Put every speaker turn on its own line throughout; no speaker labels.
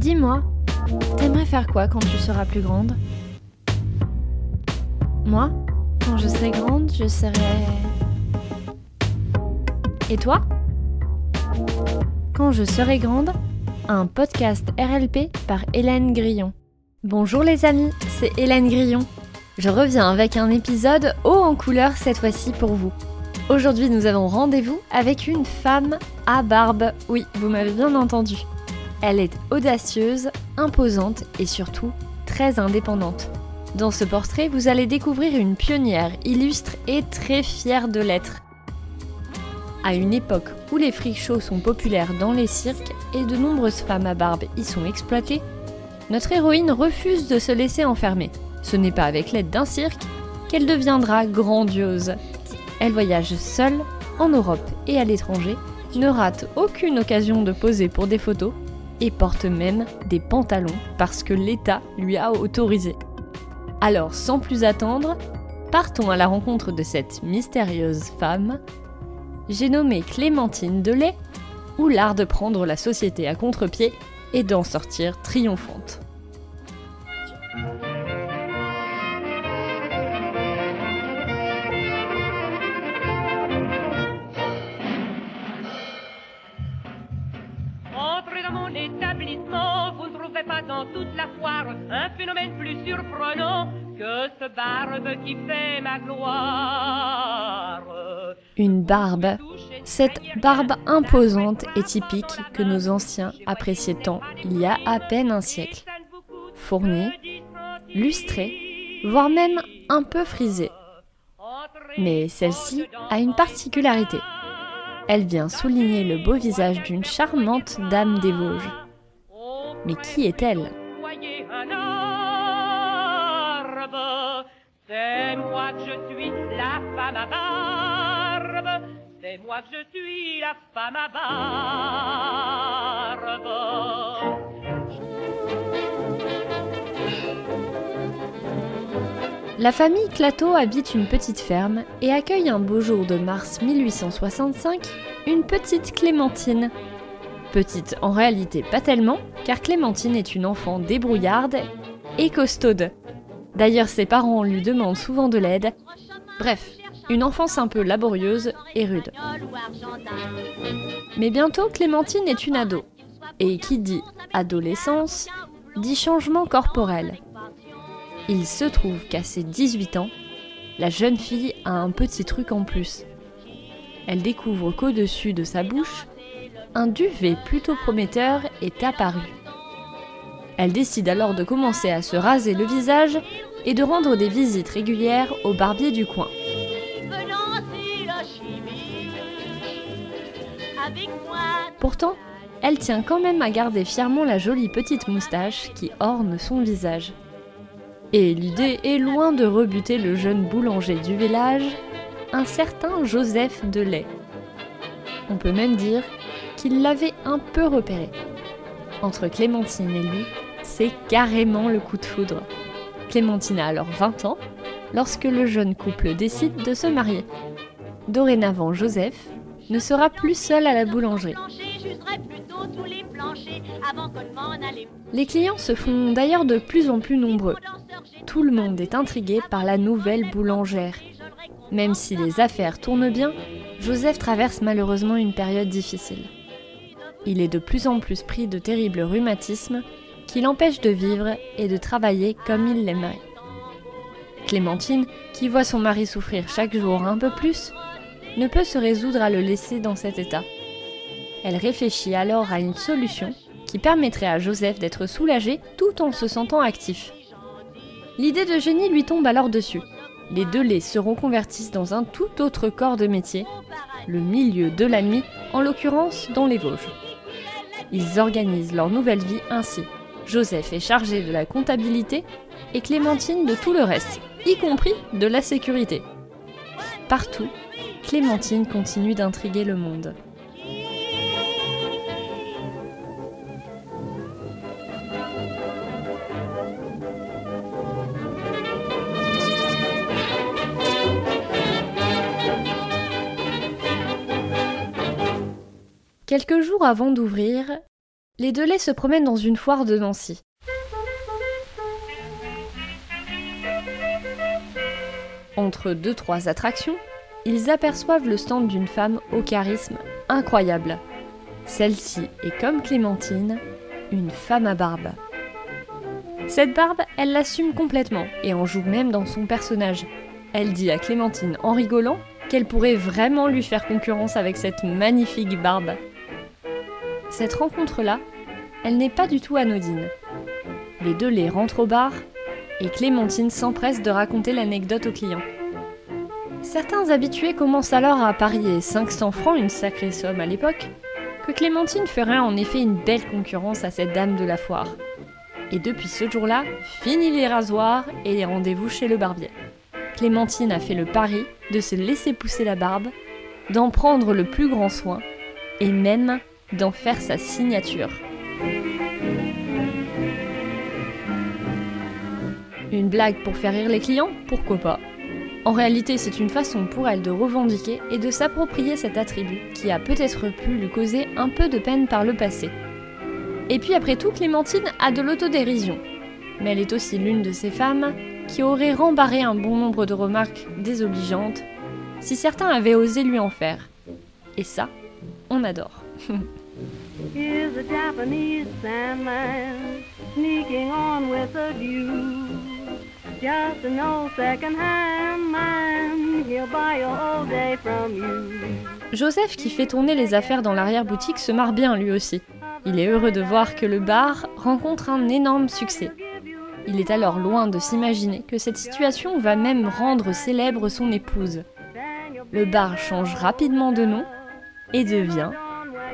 Dis-moi, t'aimerais faire quoi quand tu seras plus grande ? Moi, quand je serai grande, je serai... Et toi ? Quand je serai grande, un podcast RLP par Hélène Grillon. Bonjour les amis, c'est Hélène Grillon. Je reviens avec un épisode haut en couleur cette fois-ci pour vous. Aujourd'hui, nous avons rendez-vous avec une femme à barbe. Oui, vous m'avez bien entendu. Elle est audacieuse, imposante et surtout très indépendante. Dans ce portrait, vous allez découvrir une pionnière, illustre et très fière de l'être. À une époque où les freak shows sont populaires dans les cirques et de nombreuses femmes à barbe y sont exploitées, notre héroïne refuse de se laisser enfermer. Ce n'est pas avec l'aide d'un cirque qu'elle deviendra grandiose. Elle voyage seule, en Europe et à l'étranger, ne rate aucune occasion de poser pour des photos et porte même des pantalons parce que l'État lui a autorisé. Alors, sans plus attendre, partons à la rencontre de cette mystérieuse femme. J'ai nommé Clémentine Delay, ou l'art de prendre la société à contre-pied et d'en sortir triomphante.
Entrez dans mon établissement, vous ne trouverez pas dans toute la foire un phénomène plus surprenant que ce barbe qui fait ma gloire.
Une barbe, cette barbe imposante et typique que nos anciens appréciaient tant il y a à peine un siècle. Fournie, lustrée, voire même un peu frisée. Mais celle-ci a une particularité. Elle vient souligner le beau visage d'une charmante dame des Vosges. Mais qui est-elle ?
C'est moi que je suis la femme à barbe. C'est moi que je suis la femme à barbe.
La famille Clateau habite une petite ferme et accueille un beau jour de mars 1865 une petite Clémentine. Petite en réalité pas tellement, car Clémentine est une enfant débrouillarde et costaude. D'ailleurs, ses parents lui demandent souvent de l'aide. Bref, une enfance un peu laborieuse et rude. Mais bientôt, Clémentine est une ado. Et qui dit adolescence, dit changement corporel. Il se trouve qu'à ses 18 ans, la jeune fille a un petit truc en plus. Elle découvre qu'au-dessus de sa bouche, un duvet plutôt prometteur est apparu. Elle décide alors de commencer à se raser le visage et de rendre des visites régulières au barbier du coin. Pourtant, elle tient quand même à garder fièrement la jolie petite moustache qui orne son visage. Et l'idée est loin de rebuter le jeune boulanger du village, un certain Joseph Delay. On peut même dire qu'il l'avait un peu repéré. Entre Clémentine et lui, c'est carrément le coup de foudre. Clémentine a alors 20 ans, lorsque le jeune couple décide de se marier. Dorénavant, Joseph ne sera plus seul à la boulangerie. Les clients se font d'ailleurs de plus en plus nombreux. Tout le monde est intrigué par la nouvelle boulangère. Même si les affaires tournent bien, Joseph traverse malheureusement une période difficile. Il est de plus en plus pris de terribles rhumatismes qui l'empêchent de vivre et de travailler comme il l'aimerait. Clémentine, qui voit son mari souffrir chaque jour un peu plus, ne peut se résoudre à le laisser dans cet état. Elle réfléchit alors à une solution qui permettrait à Joseph d'être soulagé tout en se sentant actif. L'idée de génie lui tombe alors dessus. Les Delay se reconvertissent dans un tout autre corps de métier, le milieu de la nuit, en l'occurrence dans les Vosges. Ils organisent leur nouvelle vie ainsi. Joseph est chargé de la comptabilité et Clémentine de tout le reste, y compris de la sécurité. Partout, Clémentine continue d'intriguer le monde. Quelques jours avant d'ouvrir, les Delay se promènent dans une foire de Nancy. Entre 2-3 attractions, ils aperçoivent le stand d'une femme au charisme incroyable. Celle-ci est comme Clémentine, une femme à barbe. Cette barbe, elle l'assume complètement et en joue même dans son personnage. Elle dit à Clémentine en rigolant qu'elle pourrait vraiment lui faire concurrence avec cette magnifique barbe. Cette rencontre-là, elle n'est pas du tout anodine. Les Delay rentrent au bar et Clémentine s'empresse de raconter l'anecdote aux clients. Certains habitués commencent alors à parier 500 francs, une sacrée somme à l'époque, que Clémentine ferait en effet une belle concurrence à cette dame de la foire. Et depuis ce jour-là, fini les rasoirs et les rendez-vous chez le barbier. Clémentine a fait le pari de se laisser pousser la barbe, d'en prendre le plus grand soin, et même d'en faire sa signature. Une blague pour faire rire les clients? Pourquoi pas? En réalité, c'est une façon pour elle de revendiquer et de s'approprier cet attribut qui a peut-être pu lui causer un peu de peine par le passé. Et puis après tout, Clémentine a de l'autodérision. Mais elle est aussi l'une de ces femmes qui aurait rembarré un bon nombre de remarques désobligeantes si certains avaient osé lui en faire. Et ça, on adore.
Here's a Japanese sandman sneaking on with a view. Just an old second-hand man, he'll buy your old day from you.
Joseph, qui fait tourner les affaires dans l'arrière-boutique, se marre bien lui aussi. Il est heureux de voir que le bar rencontre un énorme succès. Il est alors loin de s'imaginer que cette situation va même rendre célèbre son épouse. Le bar change rapidement de nom et devient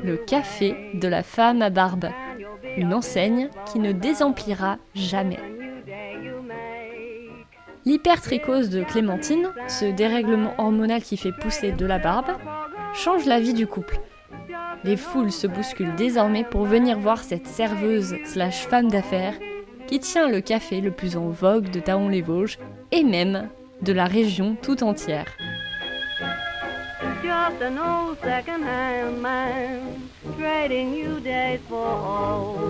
le Café de la femme à barbe, une enseigne qui ne désemplira jamais. L'hypertrichose de Clémentine, ce dérèglement hormonal qui fait pousser de la barbe, change la vie du couple. Les foules se bousculent désormais pour venir voir cette serveuse / femme d'affaires qui tient le café le plus en vogue de Thaon-les-Vosges et même de la région tout entière.
Just an old second-hand man trading you days for old.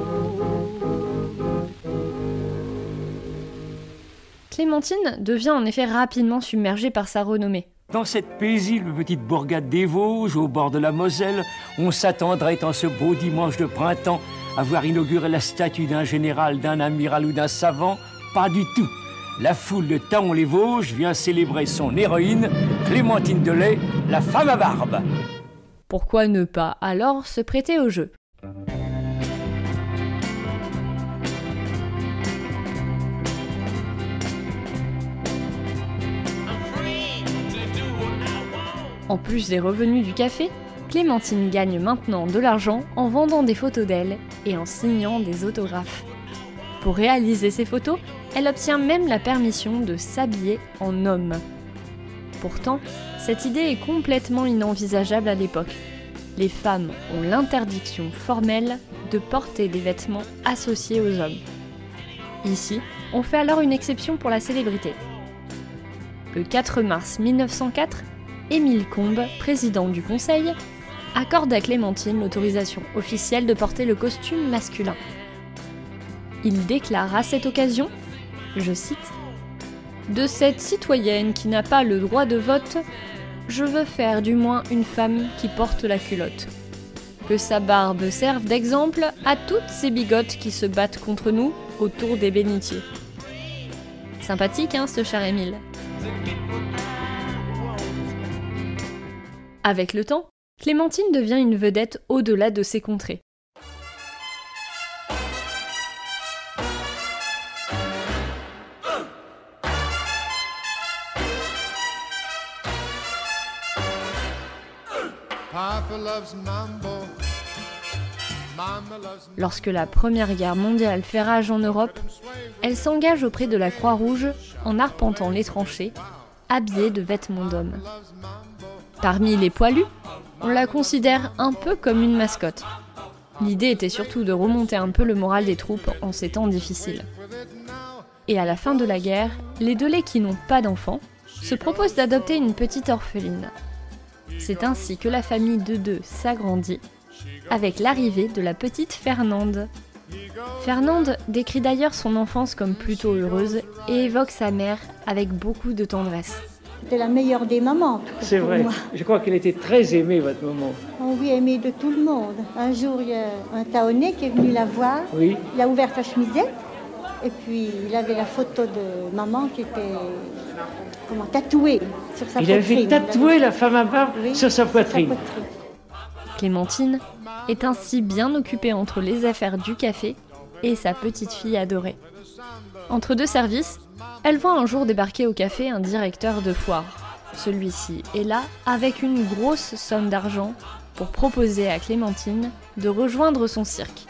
Clémentine devient en effet rapidement submergée par sa renommée.
Dans cette paisible petite bourgade des Vosges, au bord de la Moselle, on s'attendrait en ce beau dimanche de printemps à voir inaugurer la statue d'un général, d'un amiral ou d'un savant. Pas du tout. La foule de Thaon-les-Vosges vient célébrer son héroïne, Clémentine Delay, la femme à barbe.
Pourquoi ne pas alors se prêter au jeu ? En plus des revenus du café, Clémentine gagne maintenant de l'argent en vendant des photos d'elle et en signant des autographes. Pour réaliser ces photos, elle obtient même la permission de s'habiller en homme. Pourtant, cette idée est complètement inenvisageable à l'époque. Les femmes ont l'interdiction formelle de porter des vêtements associés aux hommes. Ici, on fait alors une exception pour la célébrité. Le 4 mars 1904, Émile Combes, président du Conseil, accorde à Clémentine l'autorisation officielle de porter le costume masculin. Il déclare à cette occasion, je cite, « De cette citoyenne qui n'a pas le droit de vote, je veux faire du moins une femme qui porte la culotte. Que sa barbe serve d'exemple à toutes ces bigotes qui se battent contre nous autour des bénitiers. » Sympathique, hein, ce cher Émile. Avec le temps, Clémentine devient une vedette au-delà de ses contrées. Lorsque la Première Guerre mondiale fait rage en Europe, elle s'engage auprès de la Croix-Rouge en arpentant les tranchées, habillée de vêtements d'hommes. Parmi les poilus, on la considère un peu comme une mascotte. L'idée était surtout de remonter un peu le moral des troupes en ces temps difficiles. Et à la fin de la guerre, les Delay qui n'ont pas d'enfants se proposent d'adopter une petite orpheline. C'est ainsi que la famille de deux s'agrandit avec l'arrivée de la petite Fernande. Fernande décrit d'ailleurs son enfance comme plutôt heureuse et évoque sa mère avec beaucoup de tendresse.
C'était la meilleure des mamans.
C'est vrai.
Moi.
Je crois qu'elle était très aimée, votre maman.
Oh oui, aimée de tout le monde. Un jour, il y a un taonné qui est venu la voir.
Oui.
Il a ouvert sa chemisette. Et puis, il avait la photo de maman qui était tatouée sur sa poitrine.
Il avait tatoué la femme à barbe sur sa poitrine.
Clémentine est ainsi bien occupée entre les affaires du café et sa petite fille adorée. Entre deux services, elle voit un jour débarquer au café un directeur de foire. Celui-ci est là avec une grosse somme d'argent pour proposer à Clémentine de rejoindre son cirque.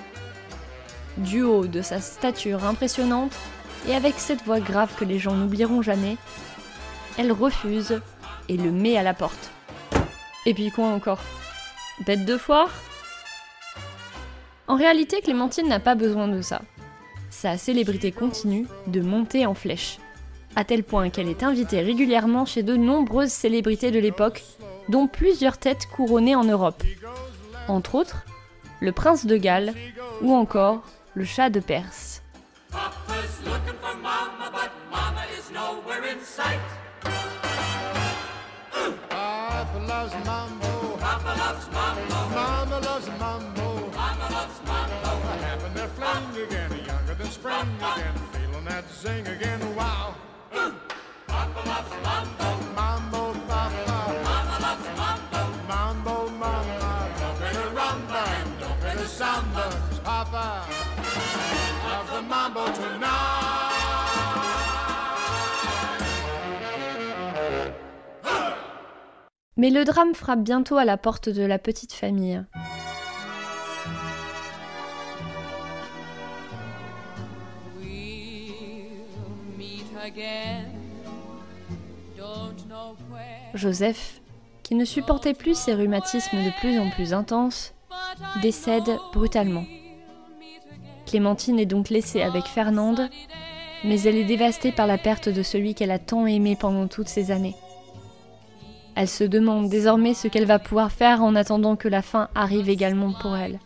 Du haut de sa stature impressionnante et avec cette voix grave que les gens n'oublieront jamais, elle refuse et le met à la porte. Et puis quoi encore ? Bête de foire ? En réalité, Clémentine n'a pas besoin de ça. Sa célébrité continue de monter en flèche, à tel point qu'elle est invitée régulièrement chez de nombreuses célébrités de l'époque, dont plusieurs têtes couronnées en Europe. Entre autres, le prince de Galles ou encore le Shah de Perse. Mais le drame frappe bientôt à la porte de la petite famille. Joseph, qui ne supportait plus ses rhumatismes de plus en plus intenses, décède brutalement. Clémentine est donc laissée avec Fernande, mais elle est dévastée par la perte de celui qu'elle a tant aimé pendant toutes ces années. Elle se demande désormais ce qu'elle va pouvoir faire en attendant que la fin arrive également pour elle.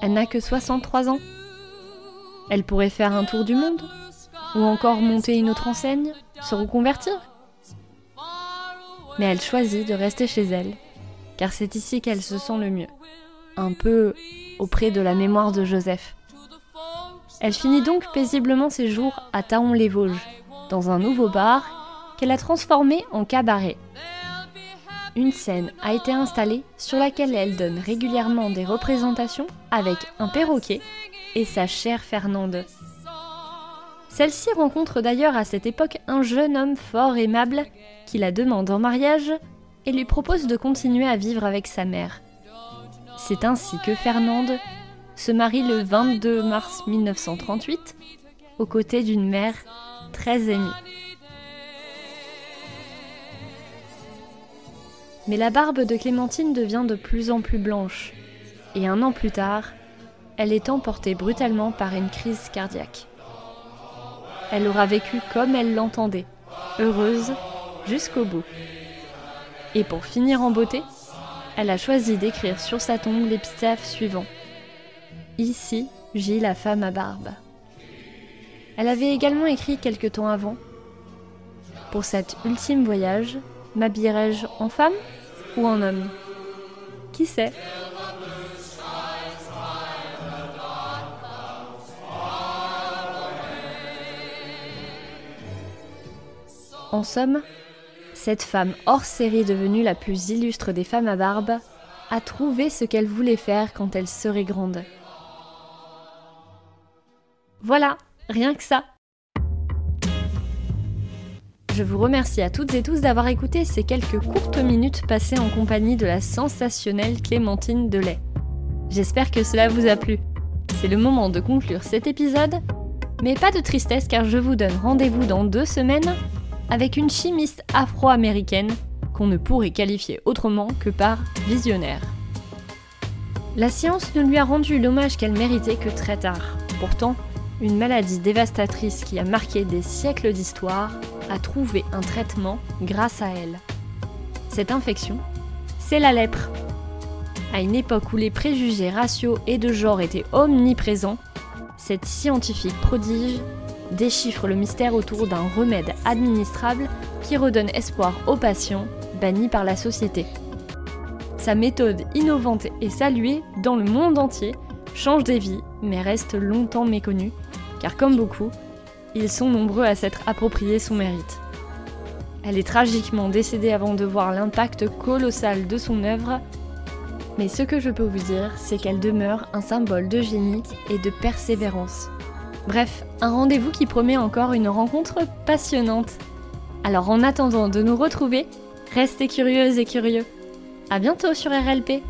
Elle n'a que 63 ans. Elle pourrait faire un tour du monde, ou encore monter une autre enseigne, se reconvertir. Mais elle choisit de rester chez elle, car c'est ici qu'elle se sent le mieux, un peu auprès de la mémoire de Joseph. Elle finit donc paisiblement ses jours à Thaon-les-Vosges, dans un nouveau bar qu'elle a transformé en cabaret. Une scène a été installée sur laquelle elle donne régulièrement des représentations avec un perroquet et sa chère Fernande. Celle-ci rencontre d'ailleurs à cette époque un jeune homme fort aimable qui la demande en mariage et lui propose de continuer à vivre avec sa mère. C'est ainsi que Fernande se marie le 22 mars 1938 aux côtés d'une mère très émue. Mais la barbe de Clémentine devient de plus en plus blanche, et un an plus tard, elle est emportée brutalement par une crise cardiaque. Elle aura vécu comme elle l'entendait, heureuse jusqu'au bout. Et pour finir en beauté, elle a choisi d'écrire sur sa tombe l'épitaphe suivant. Ici gît la femme à barbe. Elle avait également écrit quelque temps avant. Pour cet ultime voyage, m'habillerai-je en femme ou en homme ? Qui sait ? En somme, cette femme hors série devenue la plus illustre des femmes à barbe a trouvé ce qu'elle voulait faire quand elle serait grande. Voilà, rien que ça. Je vous remercie à toutes et tous d'avoir écouté ces quelques courtes minutes passées en compagnie de la sensationnelle Clémentine Delay. J'espère que cela vous a plu. C'est le moment de conclure cet épisode, mais pas de tristesse car je vous donne rendez-vous dans 2 semaines avec une chimiste afro-américaine qu'on ne pourrait qualifier autrement que par visionnaire. La science ne lui a rendu l'hommage qu'elle méritait que très tard. Pourtant, une maladie dévastatrice qui a marqué des siècles d'histoire a trouvé un traitement grâce à elle. Cette infection, c'est la lèpre. À une époque où les préjugés raciaux et de genre étaient omniprésents, cette scientifique prodige déchiffre le mystère autour d'un remède administrable qui redonne espoir aux patients bannis par la société. Sa méthode innovante et saluée dans le monde entier change des vies mais reste longtemps méconnue, car comme beaucoup, ils sont nombreux à s'être approprié son mérite. Elle est tragiquement décédée avant de voir l'impact colossal de son œuvre, mais ce que je peux vous dire, c'est qu'elle demeure un symbole de génie et de persévérance. Bref, un rendez-vous qui promet encore une rencontre passionnante. Alors en attendant de nous retrouver, restez curieuses et curieux. À bientôt sur RLP.